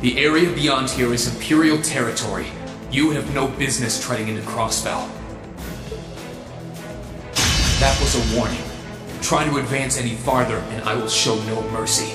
The area beyond here is Imperial territory. You have no business treading into Crossbell. That was a warning. Try to advance any farther, and I will show no mercy.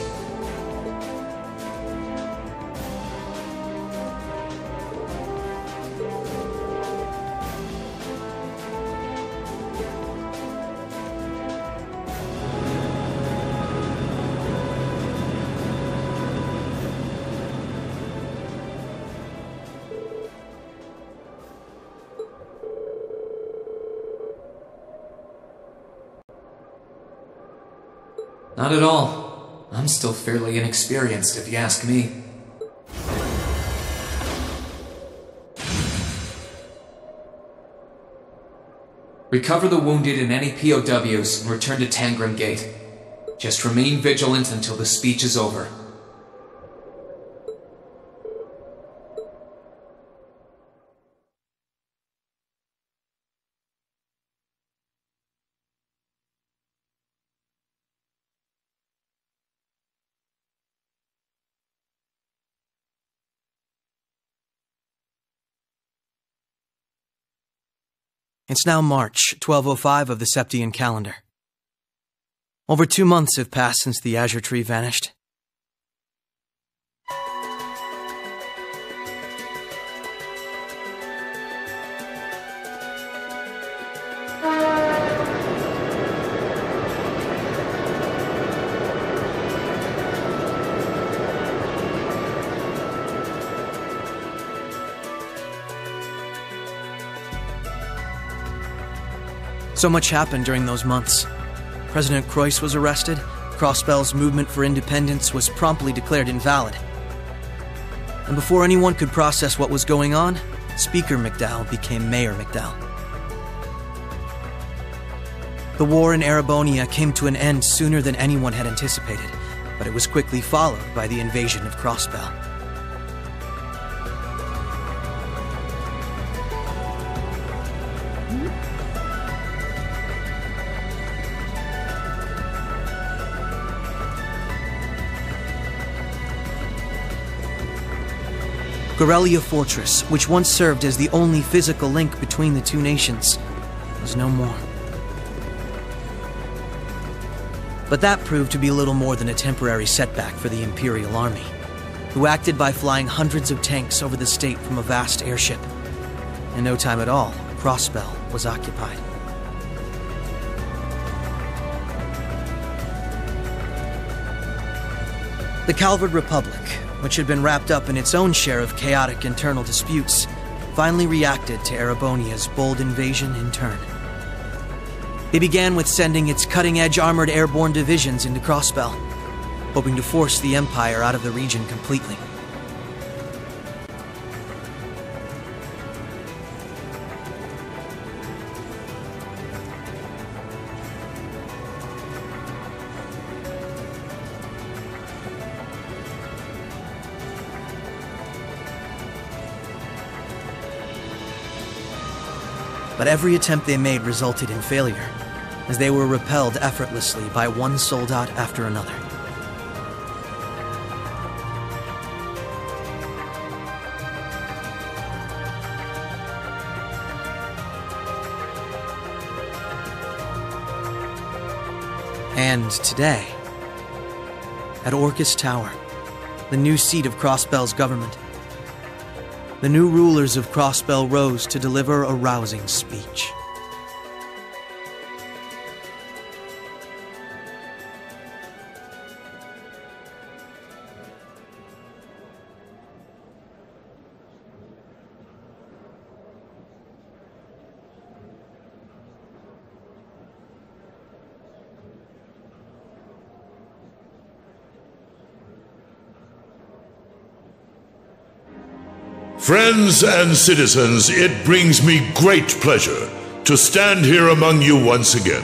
Not at all. I'm still fairly inexperienced, if you ask me. Recover the wounded and any POWs and return to Tangram Gate. Just remain vigilant until the speech is over. It's now March, 1205 of the Septian calendar. Over 2 months have passed since the Azure Tree vanished. So much happened during those months. President Croix was arrested, Crossbell's movement for independence was promptly declared invalid. And before anyone could process what was going on, Speaker McDowell became Mayor McDowell. The war in Erebonia came to an end sooner than anyone had anticipated, but it was quickly followed by the invasion of Crossbell. Guerrilla Fortress, which once served as the only physical link between the two nations, was no more. But that proved to be little more than a temporary setback for the Imperial Army, who acted by flying hundreds of tanks over the state from a vast airship. In no time at all, Crossbell was occupied. The Calvard Republic, which had been wrapped up in its own share of chaotic internal disputes, finally reacted to Erebonia's bold invasion in turn. They began with sending its cutting-edge armored airborne divisions into Crossbell, hoping to force the Empire out of the region completely. But every attempt they made resulted in failure, as they were repelled effortlessly by one soldat after another. And today, at Orcus Tower, the new seat of Crossbell's government, the new rulers of Crossbell rose to deliver a rousing speech. Friends and citizens, it brings me great pleasure to stand here among you once again.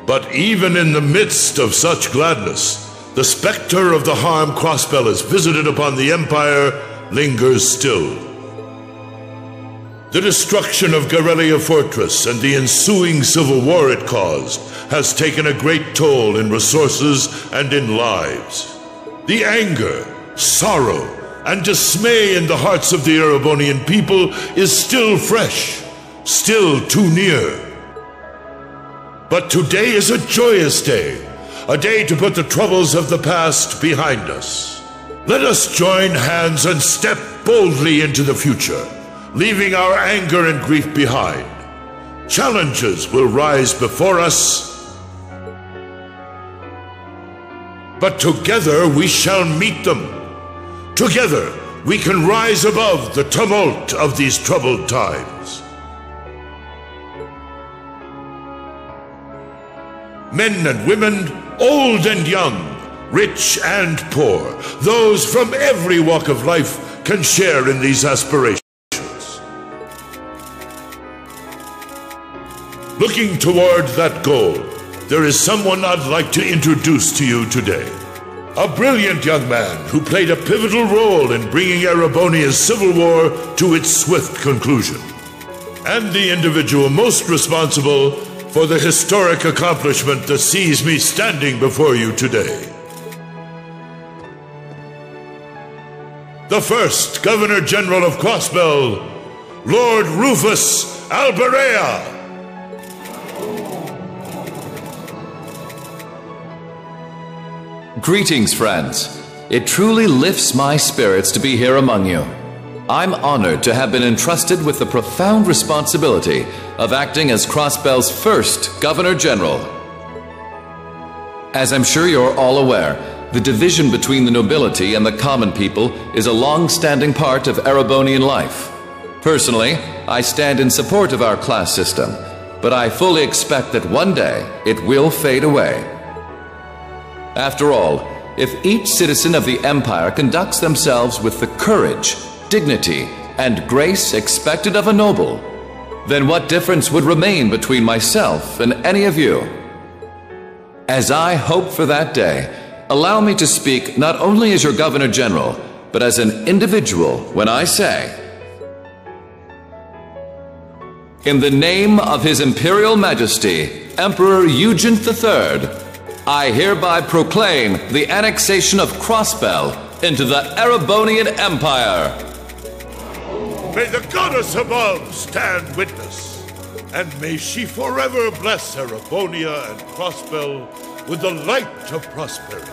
But even in the midst of such gladness, the specter of the harm Crossbell has visited upon the Empire lingers still. The destruction of Guerrilla Fortress and the ensuing civil war it caused has taken a great toll in resources and in lives. The anger, sorrow, and dismay in the hearts of the Erebonian people is still fresh, still too near. But today is a joyous day, a day to put the troubles of the past behind us. Let us join hands and step boldly into the future, leaving our anger and grief behind. Challenges will rise before us, but together we shall meet them. Together we can rise above the tumult of these troubled times. Men and women, old and young, rich and poor, those from every walk of life can share in these aspirations. Looking toward that goal, there is someone I'd like to introduce to you today. A brilliant young man who played a pivotal role in bringing Erebonia's civil war to its swift conclusion, and the individual most responsible for the historic accomplishment that sees me standing before you today. The first Governor General of Crossbell, Lord Rufus Alberea. Greetings, friends. It truly lifts my spirits to be here among you. I'm honored to have been entrusted with the profound responsibility of acting as Crossbell's first Governor General. As I'm sure you're all aware, the division between the nobility and the common people is a long-standing part of Erebonian life. Personally, I stand in support of our class system, but I fully expect that one day it will fade away. After all, if each citizen of the Empire conducts themselves with the courage, dignity, and grace expected of a noble, then what difference would remain between myself and any of you? As I hope for that day, allow me to speak not only as your Governor General, but as an individual when I say, in the name of His Imperial Majesty, Emperor Eugene III, I hereby proclaim the annexation of Crossbell into the Erebonian Empire. May the goddess above stand witness, and may she forever bless Erebonia and Crossbell with the light of prosperity.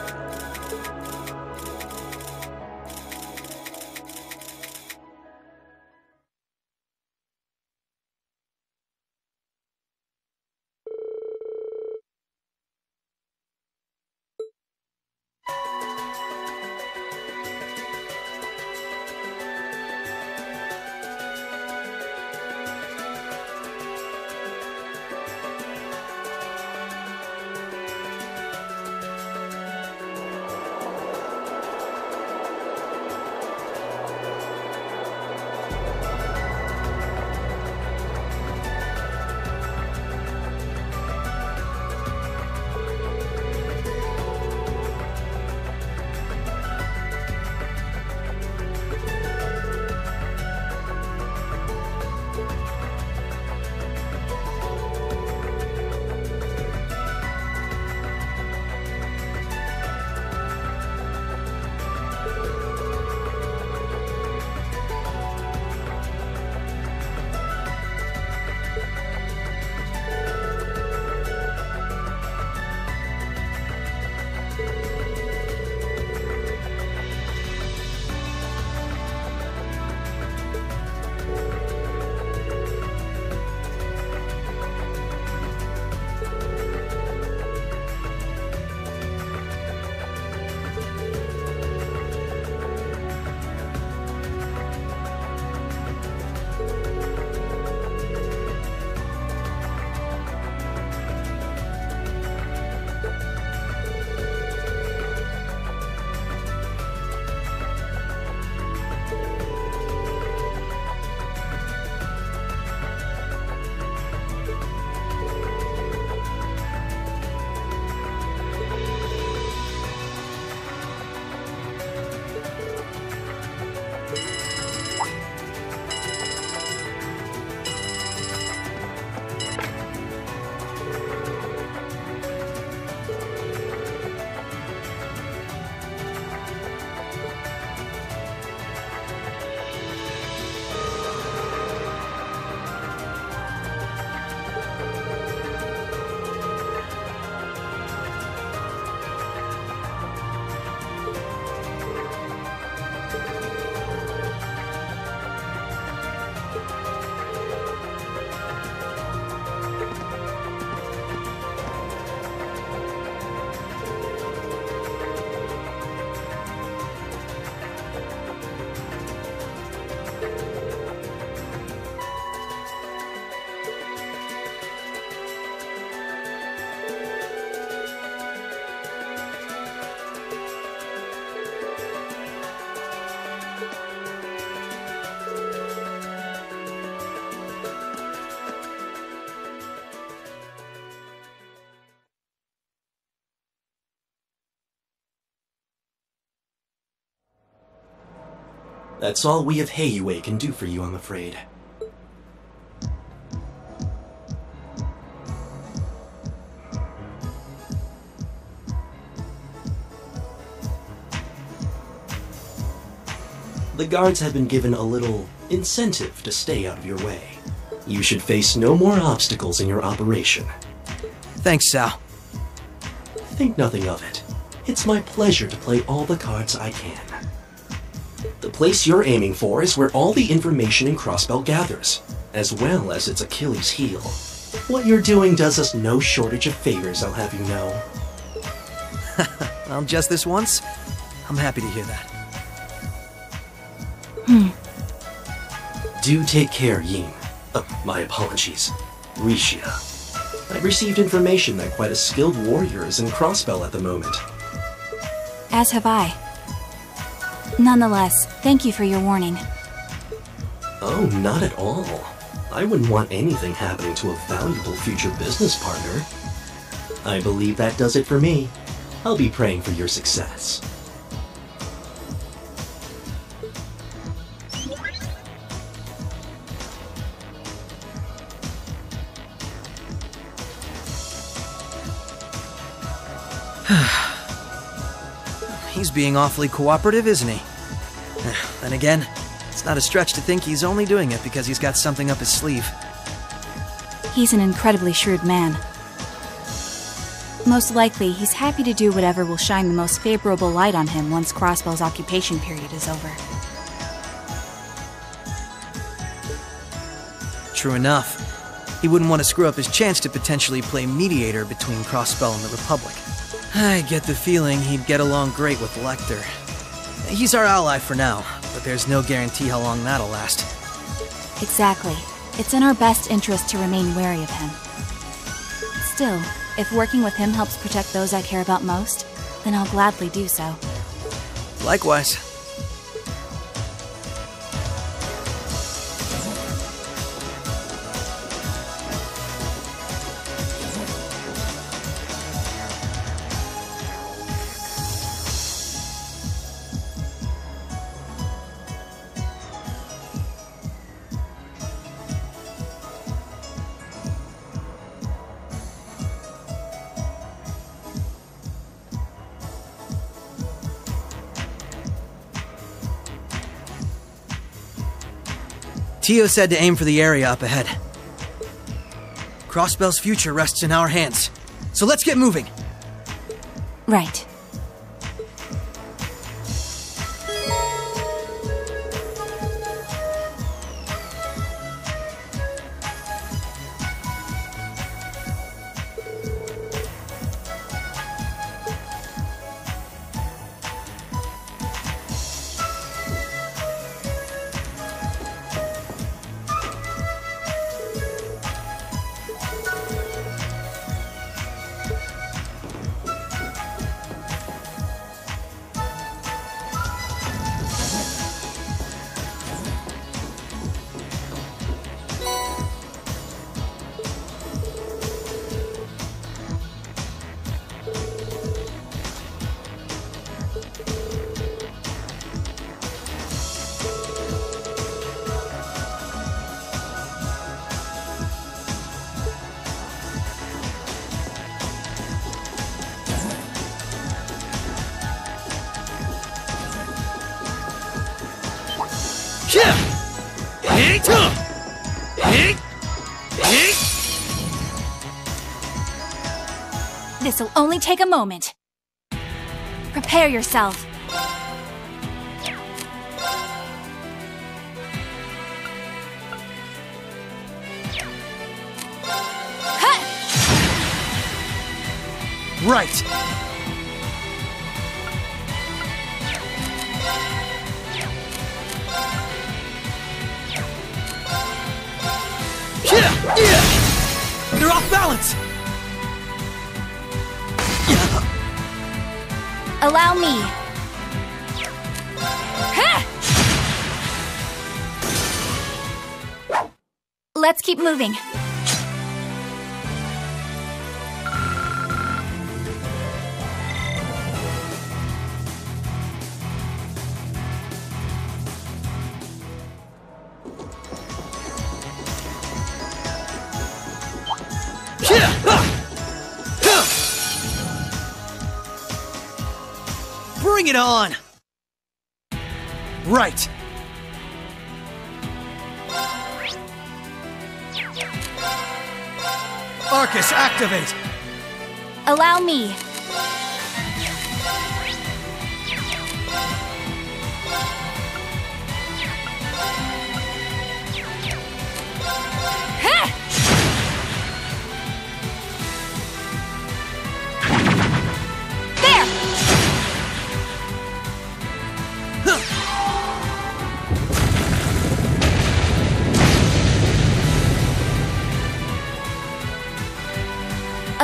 That's all we of Heiyue can do for you, I'm afraid. The guards have been given a little incentive to stay out of your way. You should face no more obstacles in your operation. Thanks, Sal. Think nothing of it. It's my pleasure to play all the cards I can. The place you're aiming for is where all the information in Crossbell gathers, as well as its Achilles heel. What you're doing does us no shortage of favors, I'll have you know. Well, just this once? I'm happy to hear that. Do take care, Yin. My apologies. Rixia. I've received information that quite a skilled warrior is in Crossbell at the moment. As have I. Nonetheless, thank you for your warning. Oh, not at all. I wouldn't want anything happening to a valuable future business partner. I believe that does it for me. I'll be praying for your success. He's being awfully cooperative, isn't he? Then again, it's not a stretch to think he's only doing it because he's got something up his sleeve. He's an incredibly shrewd man. Most likely, he's happy to do whatever will shine the most favorable light on him once Crossbell's occupation period is over. True enough. He wouldn't want to screw up his chance to potentially play mediator between Crossbell and the Republic. I get the feeling he'd get along great with Lecter. He's our ally for now, but there's no guarantee how long that'll last. Exactly. It's in our best interest to remain wary of him. Still, if working with him helps protect those I care about most, then I'll gladly do so. Likewise. Tio said to aim for the area up ahead. Crossbell's future rests in our hands, so let's get moving. Right. This'll only take a moment. Prepare yourself. Right. They're off balance! Allow me. Let's keep moving. Bring it on! Right. Arcus, activate! Allow me.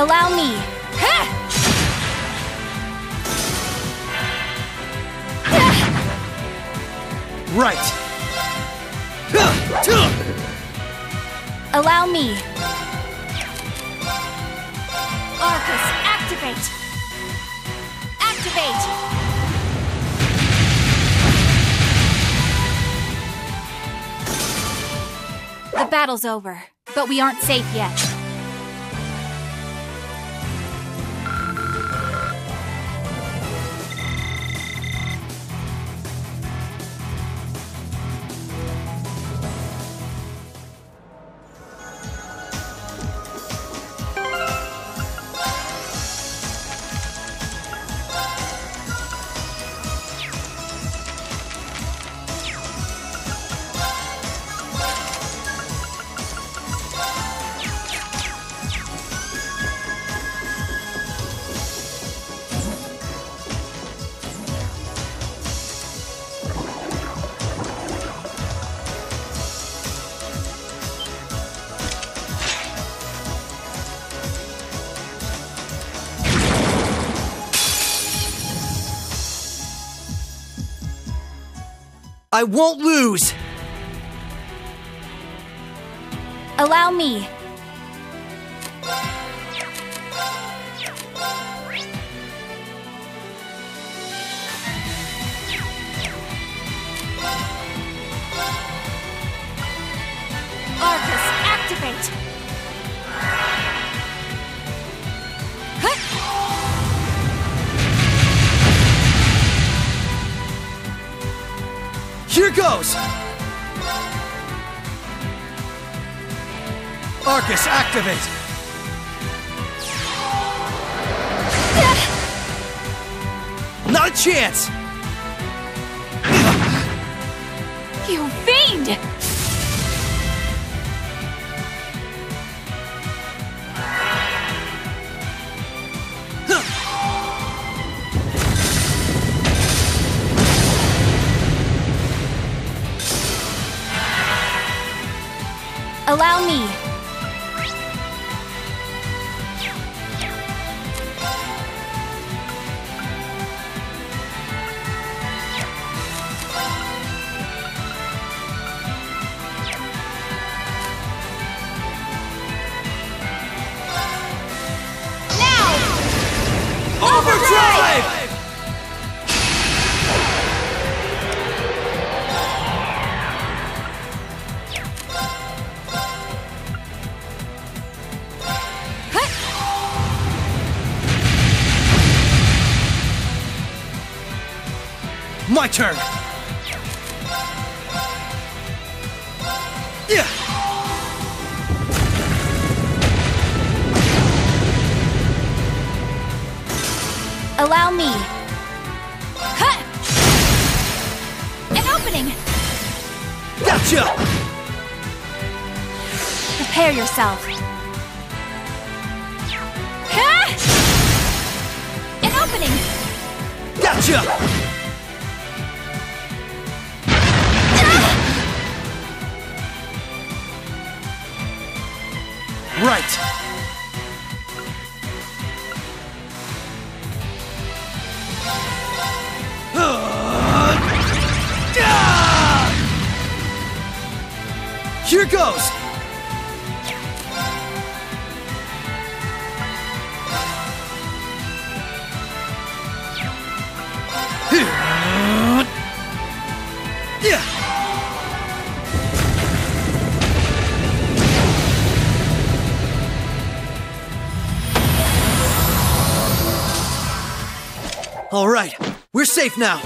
Allow me. Right. Allow me. Arcus, activate. Activate. The battle's over, but we aren't safe yet. I won't lose! Allow me. Arcus, activate. Here goes! Arcus, activate! Not a chance! You fiend! Allow me. Now! Overdrive! My turn! Yeah. Allow me. Huh! An opening! Gotcha! Prepare yourself. Huh! An opening! Gotcha! Here goes! Yeah. All right, we're safe now.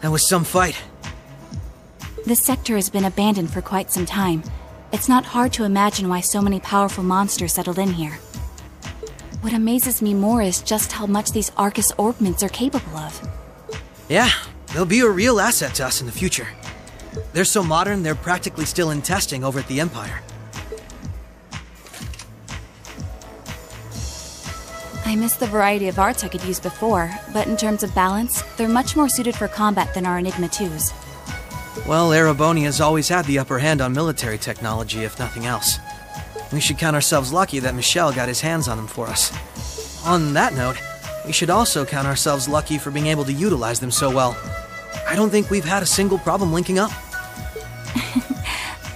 That was some fight. This sector has been abandoned for quite some time. It's not hard to imagine why so many powerful monsters settled in here. What amazes me more is just how much these Arcus orbments are capable of. Yeah, they'll be a real asset to us in the future. They're so modern, they're practically still in testing over at the Empire. I miss the variety of arts I could use before, but in terms of balance, they're much more suited for combat than our Enigma 2s. Well, Erebonia's always had the upper hand on military technology, if nothing else. We should count ourselves lucky that Michel got his hands on them for us. On that note, we should also count ourselves lucky for being able to utilize them so well. I don't think we've had a single problem linking up.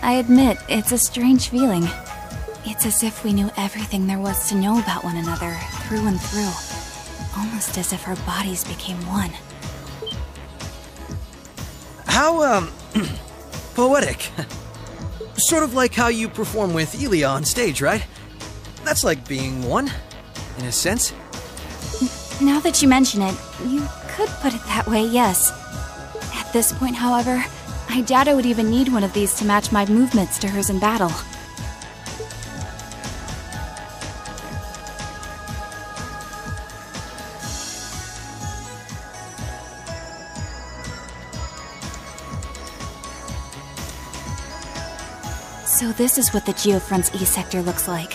I admit, it's a strange feeling. It's as if we knew everything there was to know about one another, through and through. Almost as if our bodies became one. How, poetic. Sort of like how you perform with Elia on stage, right? That's like being one, in a sense. Now that you mention it, you could put it that way, yes. At this point, however, I doubt I would even need one of these to match my movements to hers in battle. So this is what the Geofront's E-sector looks like.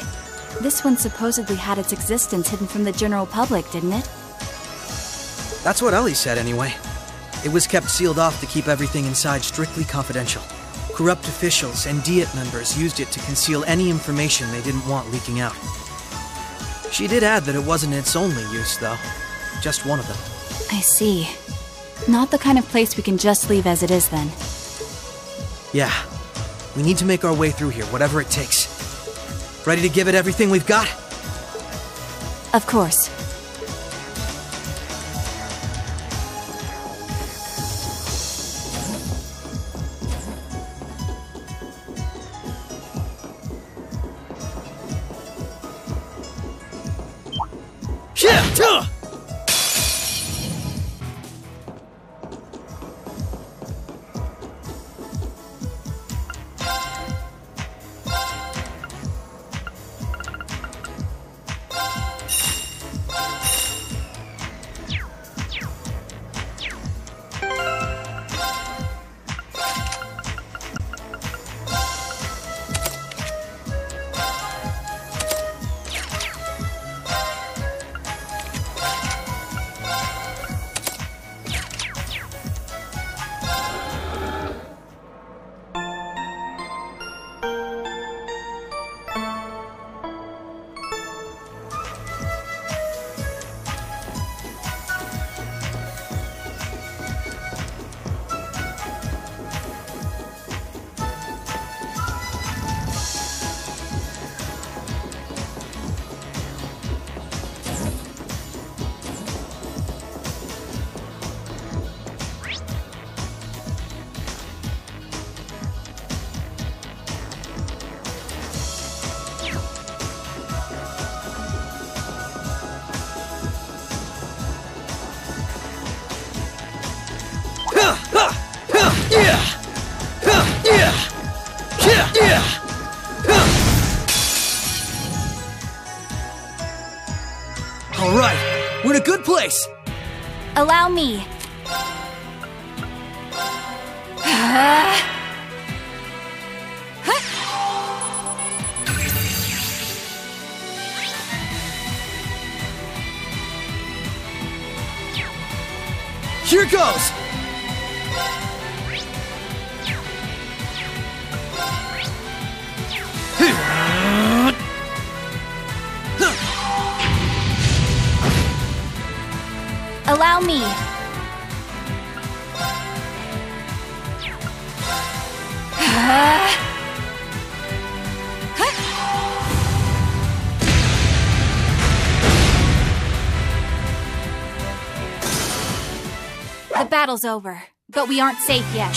This one supposedly had its existence hidden from the general public, didn't it? That's what Ellie said, anyway. It was kept sealed off to keep everything inside strictly confidential. Corrupt officials and Diet members used it to conceal any information they didn't want leaking out. She did add that it wasn't its only use, though. Just one of them. I see. Not the kind of place we can just leave as it is, then. Yeah. We need to make our way through here, whatever it takes. Ready to give it everything we've got? Of course. All right, we're in a good place. Allow me. Here goes! Allow me. The battle's over, but we aren't safe yet.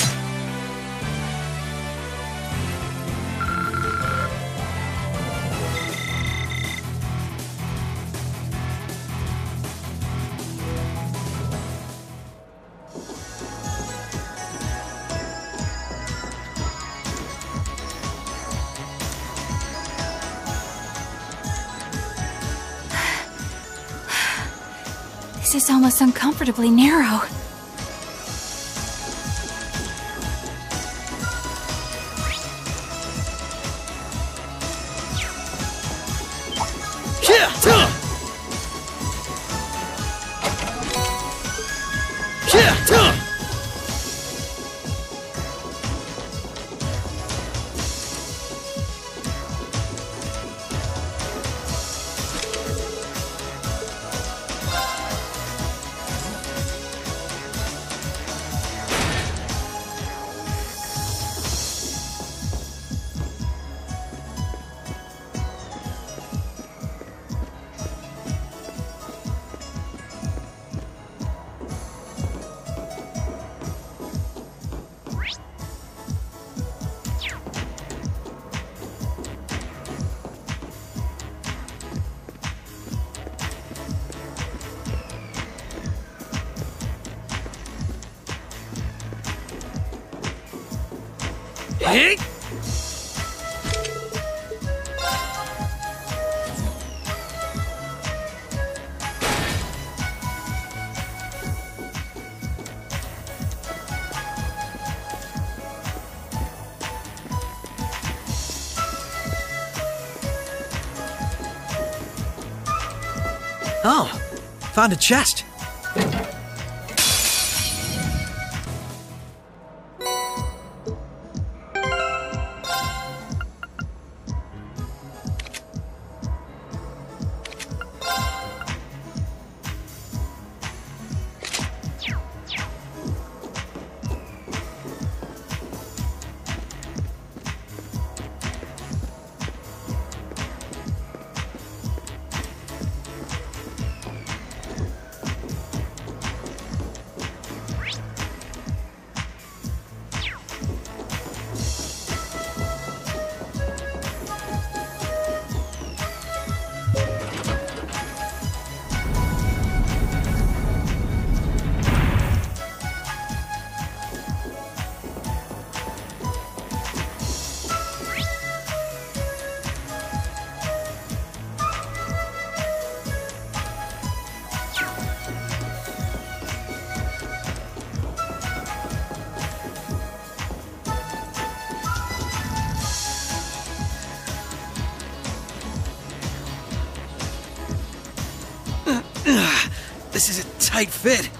This is almost uncomfortably narrow. Hey! Oh, found a chest. This is a tight fit.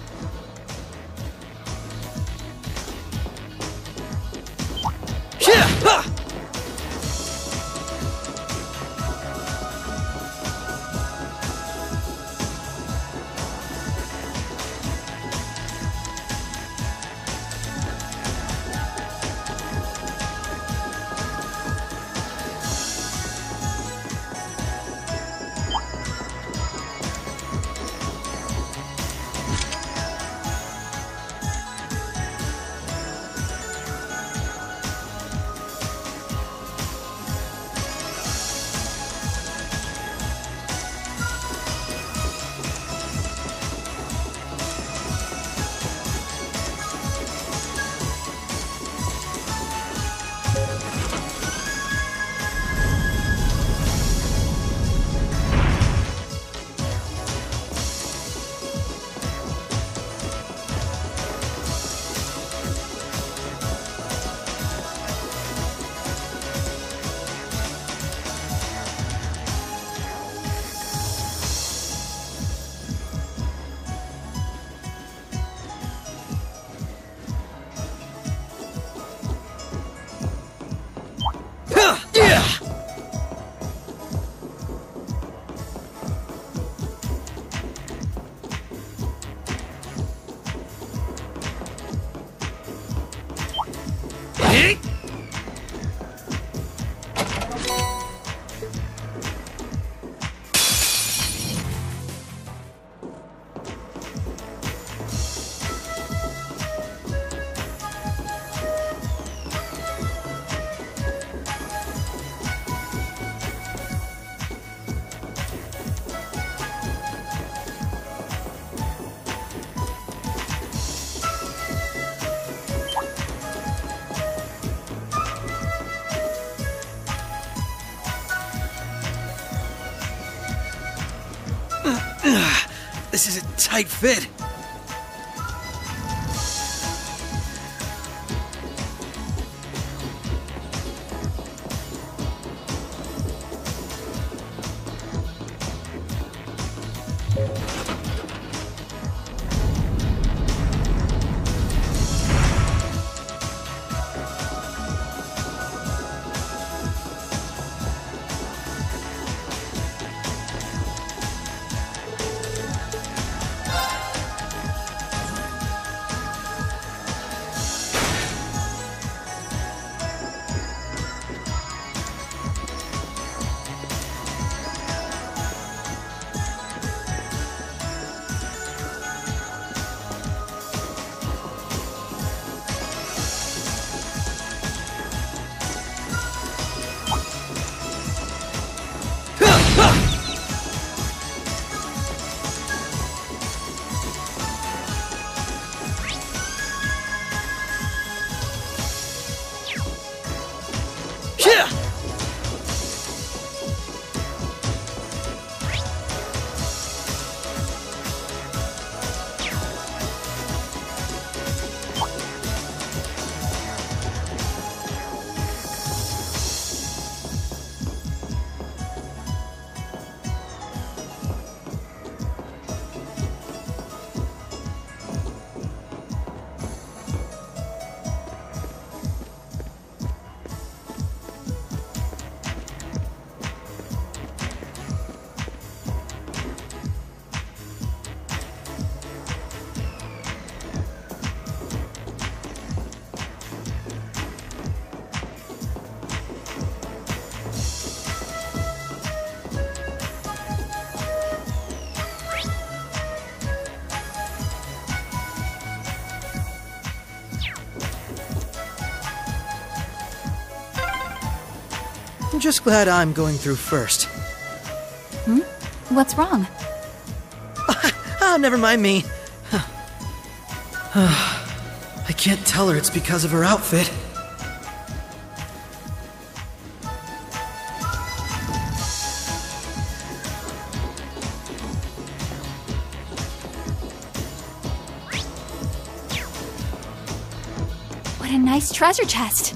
This is a tight fit. I'm just glad I'm going through first. What's wrong? Ah, never mind me. I can't tell her it's because of her outfit. What a nice treasure chest.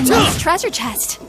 Nice treasure chest.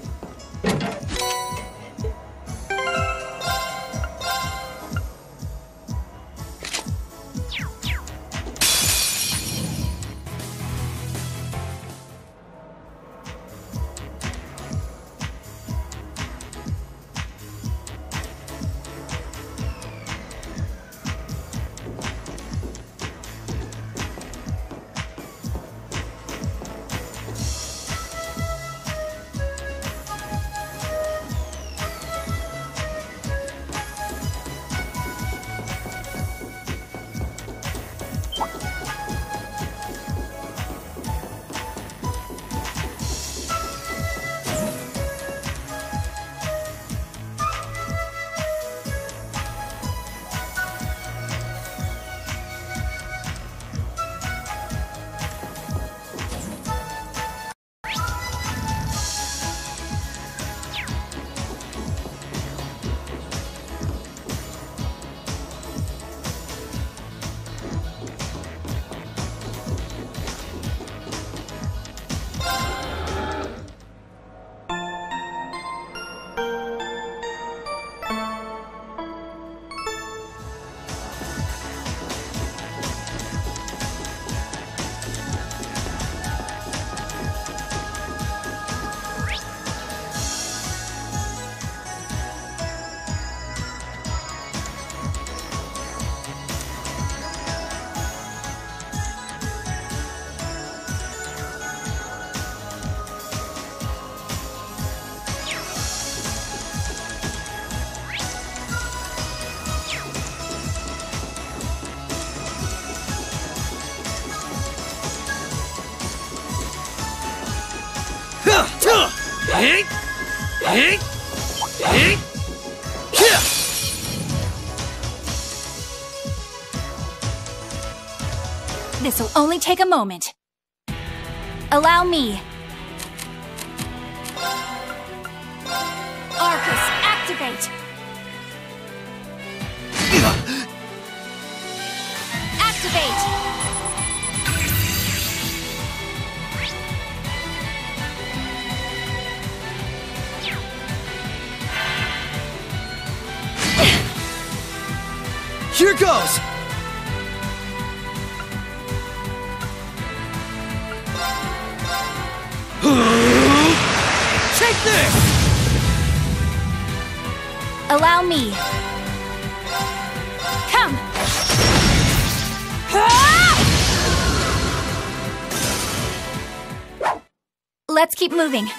This'll only take a moment. Allow me. Arcus, activate! Activate! Here goes! Take this! Allow me. Come! Let's keep moving.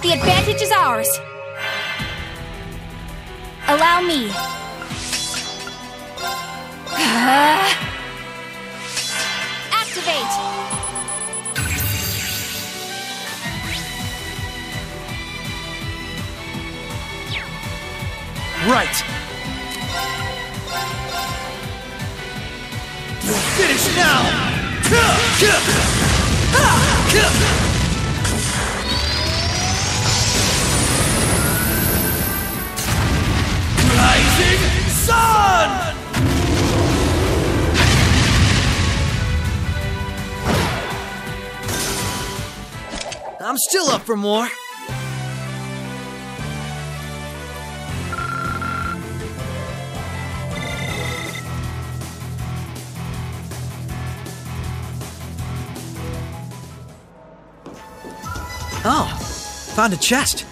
The advantage is ours. Allow me. Activate. Right. Finish now. Rising Sun! I'm still up for more. Oh, found a chest.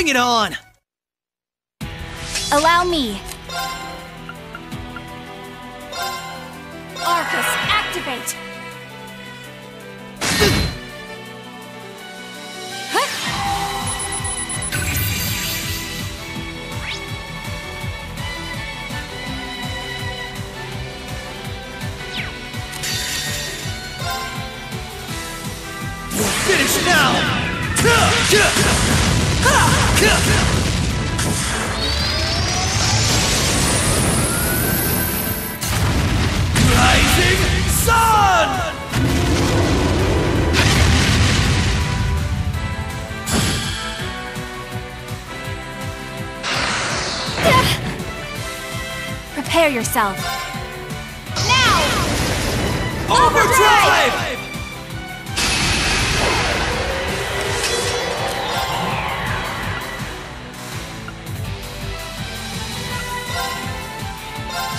Bring it on! Allow me. Arcus, activate! Finish now! Rising Sun! Prepare yourself. Now! Overdrive!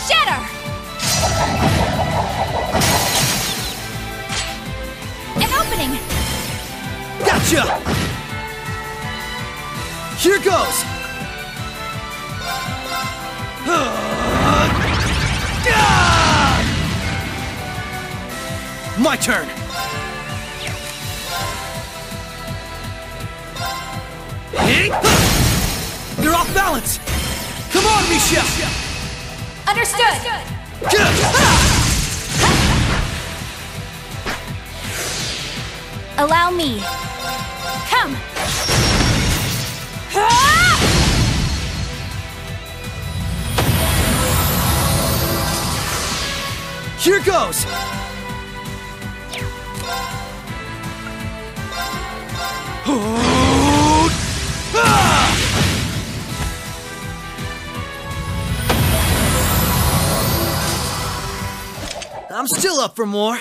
Shatter! An opening! Gotcha! Here goes! My turn! You're off balance! Come on, Misha! Understood! Allow me. Come! Here goes! I'm still up for more.